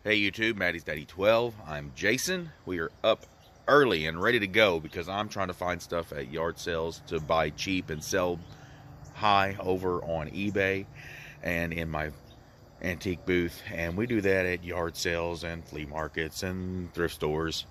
Hey YouTube, Maddie's Daddy 12. I'm Jason. We are up early and ready to go because I'm trying to find stuff at yard sales to buy cheap and sell high over on eBay and in my antique booth. And we do that at yard sales and flea markets and thrift stores.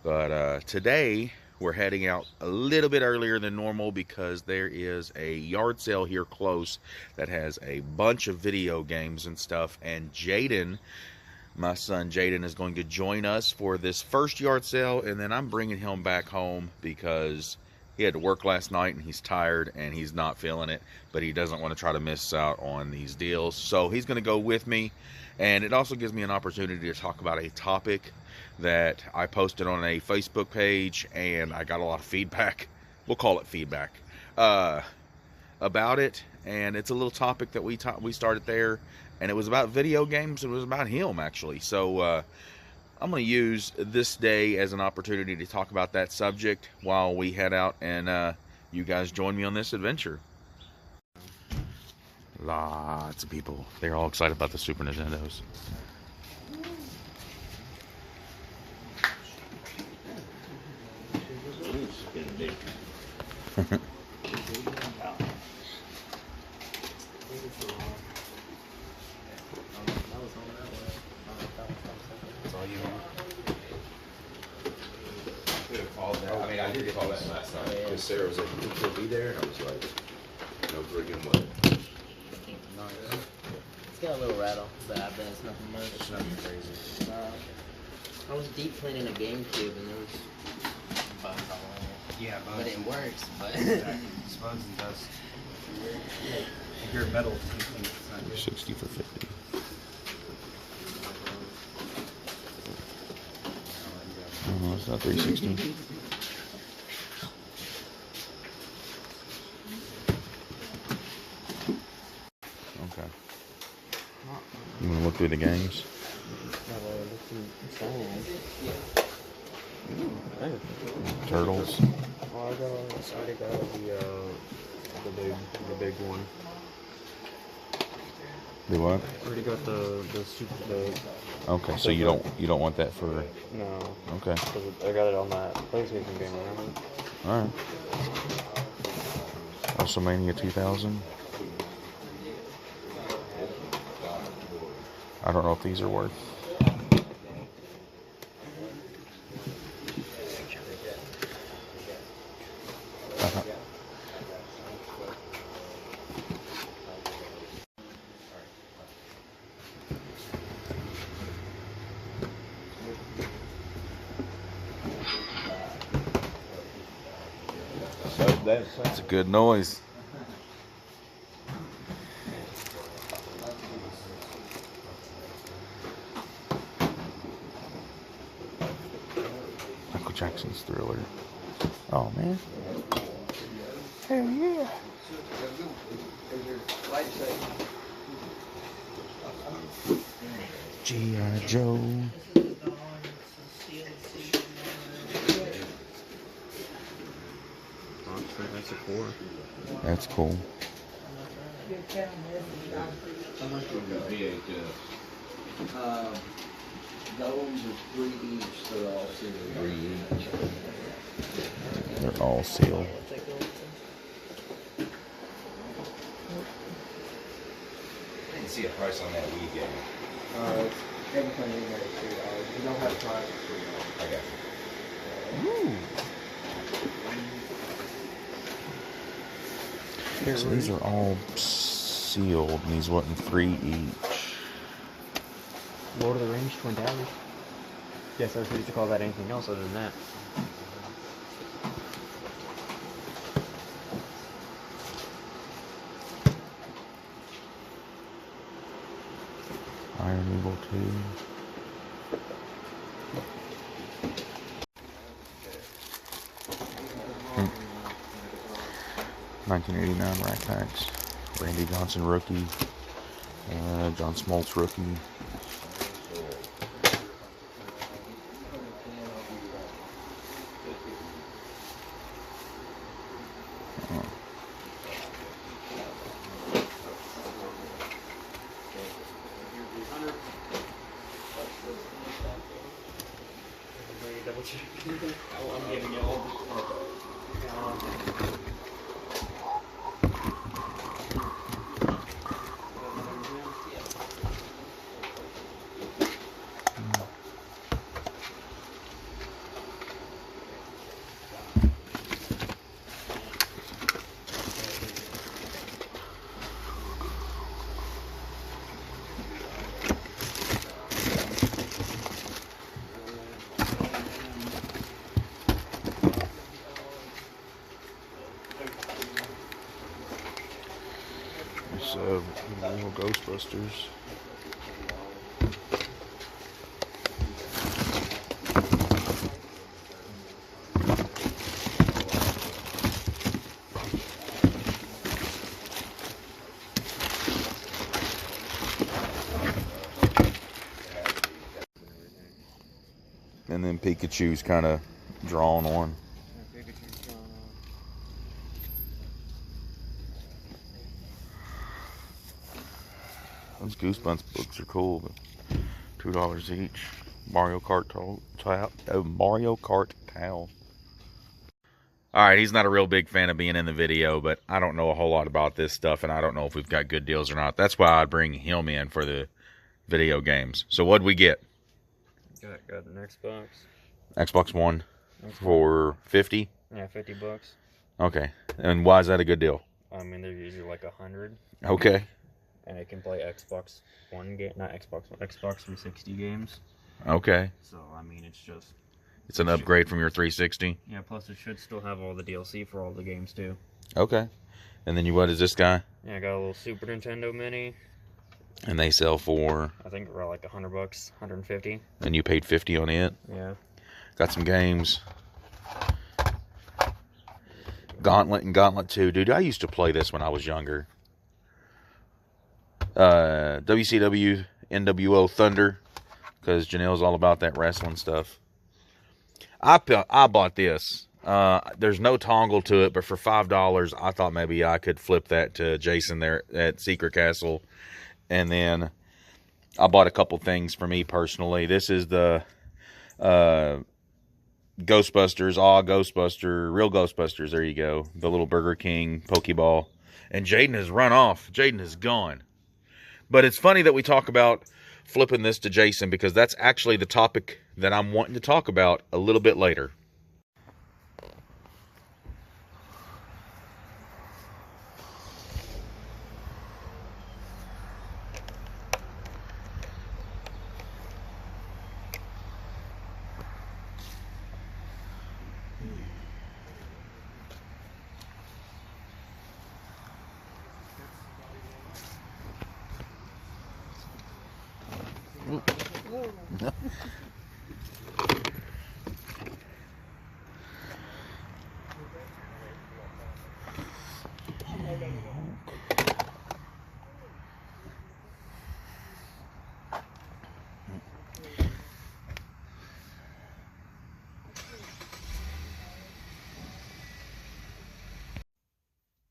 But today we're heading out a little bit earlier than normal because there is a yard sale here close that has a bunch of video games and stuff. And Jaden, my son Jaden, is going to join us for this first yard sale, and then I'm bringing him back home because he had to work last night and he's tired and he's not feeling it, but he doesn't want to try to miss out on these deals. So he's going to go with me, and it also gives me an opportunity to talk about a topic that I posted on a Facebook page, and I got a lot of feedback. We'll call it feedback about it, and it's a little topic that we started there, and it was about video games. It was about him, actually. So I'm going to use this day as an opportunity to talk about that subject while we head out and you guys join me on this adventure. Lots of people. They're all excited about the Super Nintendos. I mean, I did call that last night because Sarah was like, "You think he'll be there?" And I was like, "No friggin' way." It's got a little rattle, but I bet it's nothing much. It's nothing crazy. I was deep cleaning a GameCube and there was bugs all over it. Yeah, bugs. But it works, but... Exactly. It's bugs and dust. If you're metal, it's not good. 60 for 50. Oh, it's not 360. Okay. You want to look through the games? Turtles. Oh, I already got the big one. Do what? I already got the super Okay, so you don't want that for... No. Okay. Because I got it on that PlayStation game, remember? Alright. WrestleMania 2000. I don't know if these are worth... That's a good noise. Michael Jackson's Thriller. Oh man. Hell yeah. G.I. Joe. That's a 4. That's cool. Those are 3 each, they're all sealed. 3 each. They're all sealed. I didn't see a price on that Wii game. Everything in there is $3. You don't have to price I got you. Ooh. So these are all sealed, and these wasn't 3 each. Lord of the Rings, Twin Towers. Yes, I was used to call that anything else other than that. Iron Eagle 2. Hmm. 1989 Rack Packs. Randy Johnson rookie. John Smoltz rookie. Oh, I'm giving you all the... Little Ghostbusters. And then Pikachu's kind of drawn on. Those Goosebumps books are cool, but $2 each. Mario Kart Mario Kart towel. Alright, he's not a real big fan of being in the video, but I don't know a whole lot about this stuff, and I don't know if we've got good deals or not. That's why I'd bring him in for the video games. So what'd we get? Got an Xbox. Xbox One for 50? Yeah, $50. Okay. And why is that a good deal? I mean, they're usually like 100. Okay. And it can play Xbox One game, not Xbox One, Xbox 360 games. Okay. So I mean, it's an upgrade from your 360. Yeah. Plus, it should still have all the DLC for all the games too. Okay. And then what is this guy? Yeah, I got a little Super Nintendo Mini. And they sell for? I think around like $100, 150. And you paid 50 on it. Yeah. Got some games. Gauntlet and Gauntlet 2, dude. I used to play this when I was younger. WCW NWO Thunder, because Janelle's all about that wrestling stuff. I bought this. There's no toggle to it, but for $5, I thought maybe I could flip that to Jason there at Secret Castle. And then I bought a couple things for me personally. This is the Ghostbusters, Real Ghostbusters. There you go. The little Burger King Pokeball. And Jaden has run off. Jaden is gone. But it's funny that we talk about flipping this to Jason, because that's actually the topic that I'm wanting to talk about a little bit later.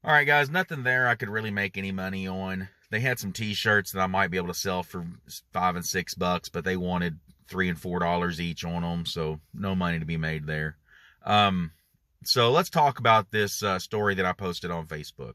Alright guys, nothing there I could really make any money on. They had some t-shirts that I might be able to sell for $5 and $6, but they wanted $3 and $4 each on them, so no money to be made there. So let's talk about this story that I posted on Facebook.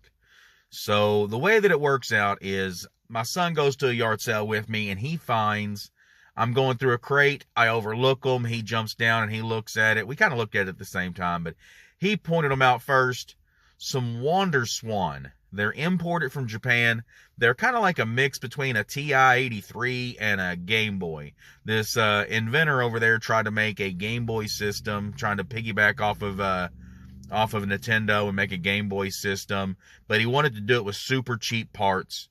So the way that it works out is my son goes to a yard sale with me, and he finds I'm going through a crate. I overlook them. He jumps down and he looks at it. We kind of looked at it at the same time, but he pointed them out first. Some Wonder Swan. They're imported from Japan. They're kind of like a mix between a TI-83 and a Game Boy. This inventor over there tried to make a Game Boy system, trying to piggyback off of Nintendo and make a Game Boy system, but he wanted to do it with super cheap parts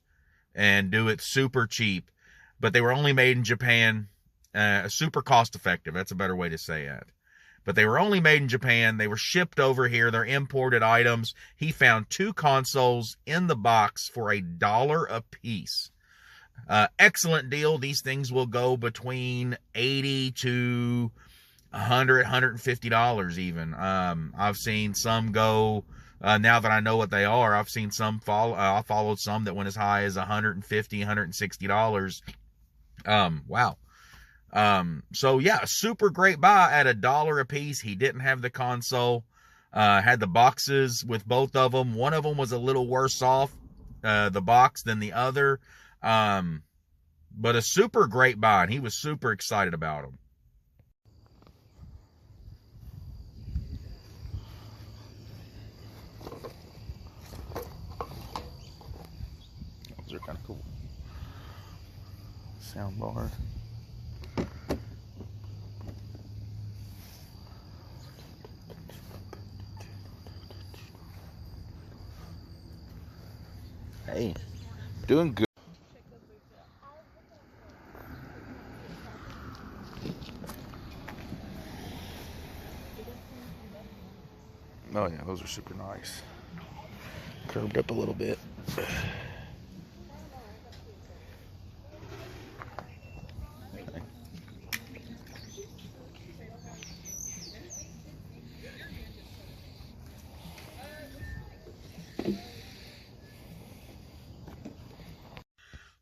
and do it super cheap. But they were only made in Japan, super cost effective. That's a better way to say it. But they were only made in Japan. They were shipped over here. They're imported items. He found 2 consoles in the box for $1 a piece. Excellent deal. These things will go between $80 to $100, $150 even. I've seen some go, now that I know what they are, I've seen some I followed some that went as high as $150, $160. Wow. So yeah, super great buy at $1 a piece. He didn't have the console, had the boxes with both of them. One of them was a little worse off, the box than the other. But a super great buy, and he was super excited about them. Those are kind of cool. Sound bar. Hey, doing good. Oh yeah, those are super nice. Curved up a little bit.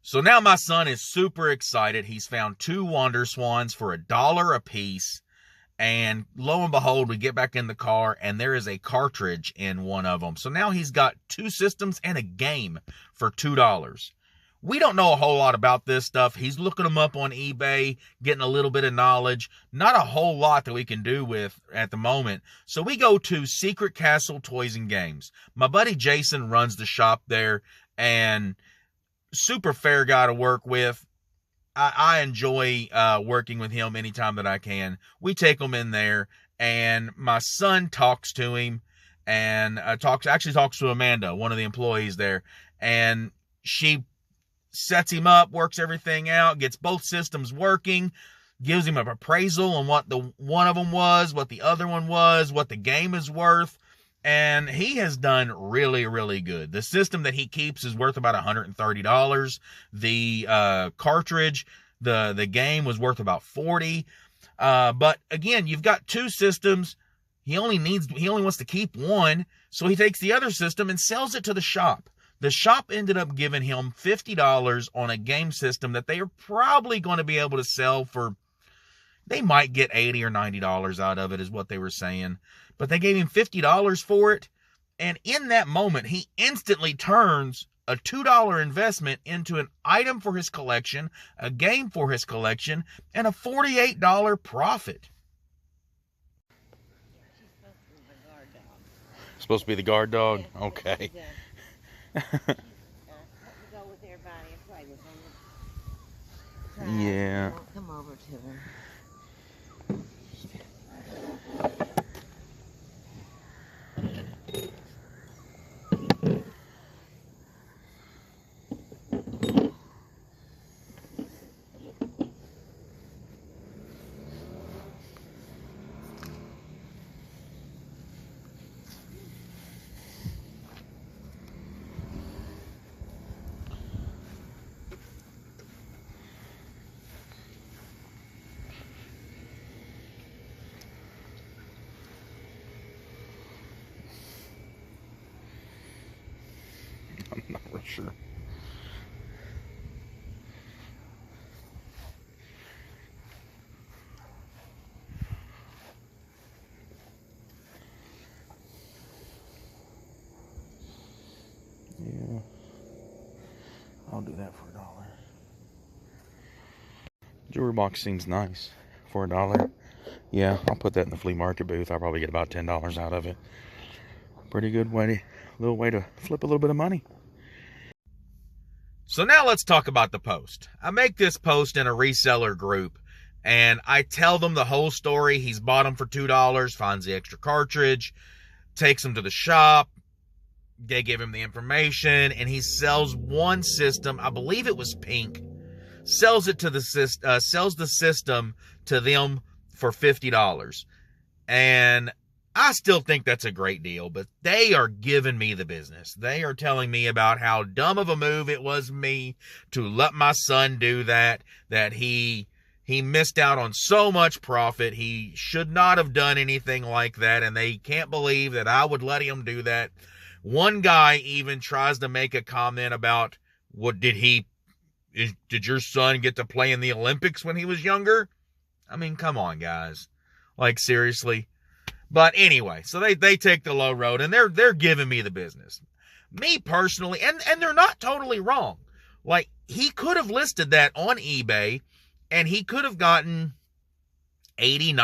So now my son is super excited. He's found 2 Wander Swans for $1 a piece. And lo and behold, we get back in the car and there is a cartridge in one of them. So now he's got 2 systems and a game for $2. We don't know a whole lot about this stuff. He's looking them up on eBay, getting a little bit of knowledge. Not a whole lot that we can do with at the moment. So we go to Secret Castle Toys and Games. My buddy Jason runs the shop there, and super fair guy to work with. I enjoy working with him anytime that I can. We take him in there, and my son talks to him, and talks to Amanda, one of the employees there, and she sets him up, works everything out, gets both systems working, gives him an appraisal on what the one of them was, what the other one was, what the game is worth. And he has done really, really good. The system that he keeps is worth about $130. The cartridge, the game was worth about $40. But again, you've got 2 systems. He only wants to keep one. So he takes the other system and sells it to the shop. The shop ended up giving him $50 on a game system that they are probably going to be able to sell for, they might get $80 or $90 out of it, is what they were saying. But they gave him $50 for it. And in that moment, he instantly turns a $2 investment into an item for his collection, a game for his collection, and a $48 profit. Supposed to be the guard dog? Okay. Yeah. Come over to her. I'm not real sure. Yeah, I'll do that for $1. Jewelry box seems nice for $1. Yeah, I'll put that in the flea market booth. I'll probably get about $10 out of it. Pretty good way to flip a little bit of money. So now let's talk about the post. I make this post in a reseller group, and I tell them the whole story. He's bought them for $2, finds the extra cartridge, takes them to the shop. They give him the information, and he sells one system. I believe it was pink. Sells it to the system to them for $50. And I still think that's a great deal, but they are giving me the business. They are telling me about how dumb of a move it was me to let my son do that he missed out on so much profit. He should not have done anything like that, and they can't believe that I would let him do that. One guy even tries to make a comment about, did your son get to play in the Olympics when he was younger? I mean, come on, guys. Like, seriously. But anyway, so they take the low road, and they're giving me the business. Me personally, and they're not totally wrong. Like, he could have listed that on eBay, and he could have gotten $80,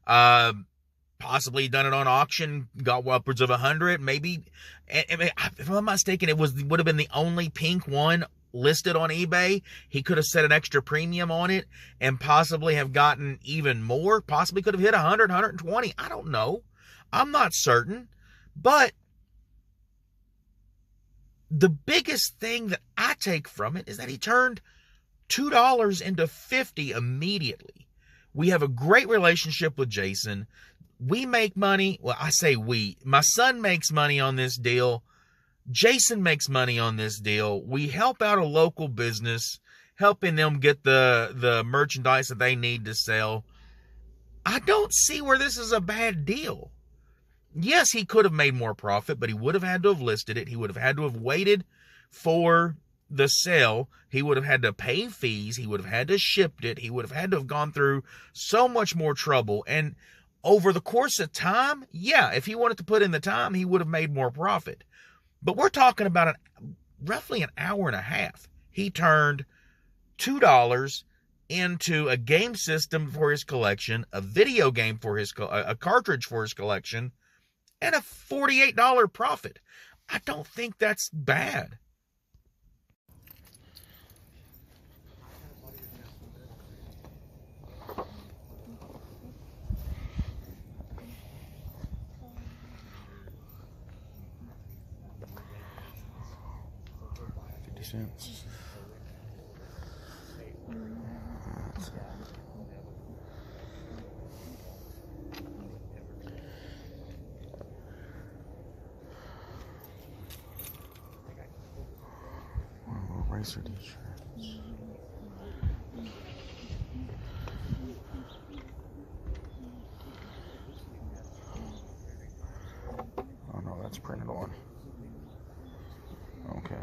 $90, possibly done it on auction, got upwards of 100, maybe. If I'm not mistaken, would have been the only pink one listed on eBay. He could have set an extra premium on it and possibly have gotten even more, possibly could have hit 100, 120. I don't know. I'm not certain. But the biggest thing that I take from it is that he turned $2 into $50 immediately. We have a great relationship with Jason. We make money. Well, I say we. My son makes money on this deal. Jason makes money on this deal. We help out a local business, helping them get the merchandise that they need to sell. I don't see where this is a bad deal. Yes, he could have made more profit, but he would have had to have listed it. He would have had to have waited for the sale. He would have had to pay fees. He would have had to ship it. He would have had to have gone through so much more trouble. And over the course of time, yeah, if he wanted to put in the time, he would have made more profit. But we're talking about roughly an hour and a half. He turned $2 into a game system for his collection, a video game for a cartridge for his collection, and a $48 profit. I don't think that's bad. $0.50. Racer t-shirts. Oh no, that's printed on. Okay.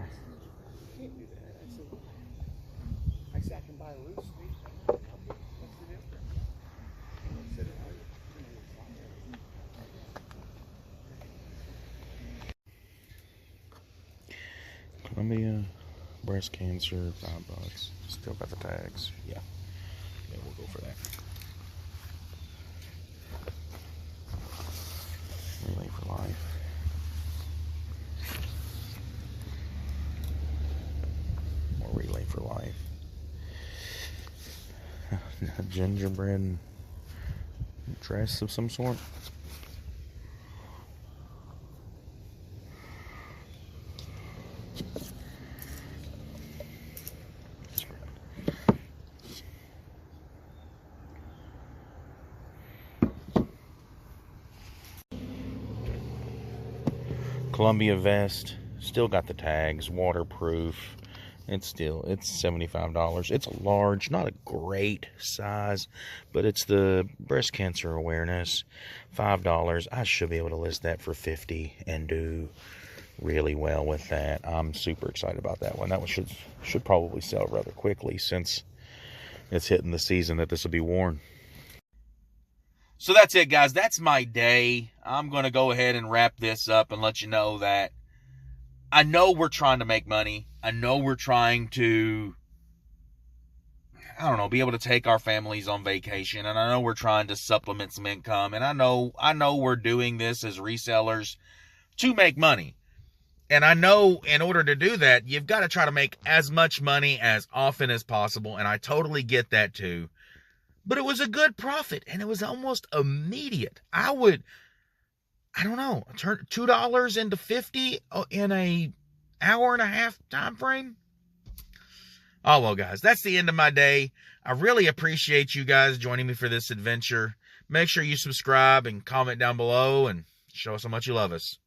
I said I can buy a loose. Columbia breast cancer, $5. Still got the tags. Yeah. Yeah, we'll go for that. Relay for life. More relay for life. A gingerbread dress of some sort. Columbia vest, still got the tags, waterproof. It's $75. It's a large, not a great size, but it's the breast cancer awareness, $5. I should be able to list that for $50 and do really well with that. I'm super excited about that one. That one should probably sell rather quickly since it's hitting the season that this will be worn. So that's it, guys. That's my day. I'm going to go ahead and wrap this up and let you know that I know we're trying to make money. I know we're trying to, I don't know, be able to take our families on vacation. And I know we're trying to supplement some income. And I know we're doing this as resellers to make money. And I know in order to do that, you've got to try to make as much money as often as possible. And I totally get that too. But it was a good profit, and it was almost immediate. I don't know, turn $2 into $50 in a hour and a half time frame. Oh, well, guys, that's the end of my day. I really appreciate you guys joining me for this adventure. Make sure you subscribe and comment down below and show us how much you love us.